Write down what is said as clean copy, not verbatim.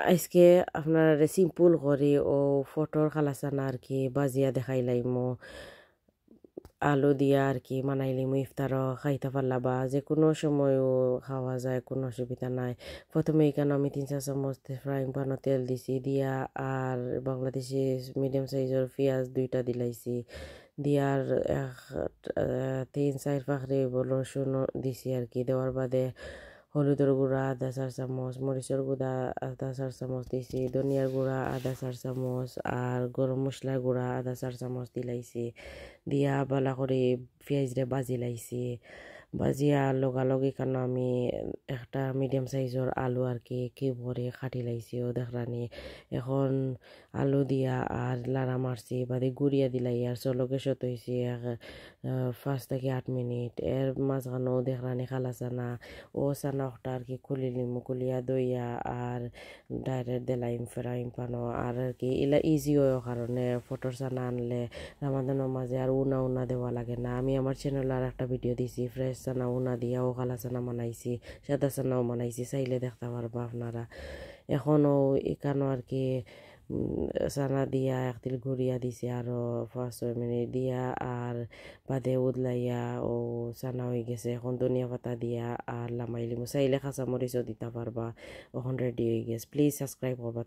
আজকে আপনার সিম্পল করে ও ফটোর খালাসানা আর কি বাজিয়া দেখাইলাইমো আলু দিয়া আর কি মানাইলিমু ইফতারও খাইতে পারলা বা যে কোনো সময়ও খাওয়া যায়, কোনো অসুবিধা নাই। প্রথমে এখানে আমি 3-4 চামচ ফ্রাইং প্যানও তেল দিছি দিয়া আর বাংলাদেশি মিডিয়াম সাইজের পেঁয়াজ 2টা দিলাইছি দিয়ার 3-4 ফাঁকরি রসুন দিছি আর কি। দেওয়ার বাদে হলুদের গুঁড়া 1/2 চা চামচ, মরিচের গুঁড়া 1/2 চা চামচ দিছি, ধনিয়ার গুঁড়া 1/2 চা চামচ আর গরম মশলার গুঁড়া 1/2 চা চামচ দিলাইছি দিয়া বালা করে পেঁয়াজরে বাজি লাইছি। বাজিয়া লগালগ এখানে আমি একটা মিডিয়াম সাইজের আলু আর কি কিউব করে কাটি লাইছি ও দেখরানি। এখন আলু দিয়া আর লাড়া মারছি বাদে গুড়িয়া দিলাই আর চলকে সত হয়েছি 5 থেকে 8 মিনিট। এর মাঝখানেও দেখরানি খালা চানা ও চানা একটা আর কি খুলিলিমু, খুলিয়া দইয়া আর ডাইরেক্ট দিলাইম ফ্রাইং প্যানও আর কি ইলা ইজি হয় কারণে ফটোর চানা আনলে রামাদানের মাঝে আর উনা উনা দেওয়া লাগে না। আমি আমার চ্যানেলে আর একটা ভিডিও দিছি ফ্রেশ চানা উনা দিয়া ও কালা চানা বানাইছি, সাদা চানাও বানাইছি, চাইলে দেখতে পারবা আপনারা। এখনও এখানেও আর কি চানা দিয়া একতিল ঘুরিয়া দিছি আরও 5-6 মিনিট দিয়া আর বাদে উদলাইয়া ও চানা হয়ে গেছে। এখন ধনিয়া পাতা দিয়া আর লামাইলিমু, চাইলে কাঁচামরিচও দিতে পারবা। এখন রেডি হয়ে গেছে। প্লিজ সাবস্ক্রাইব করবা।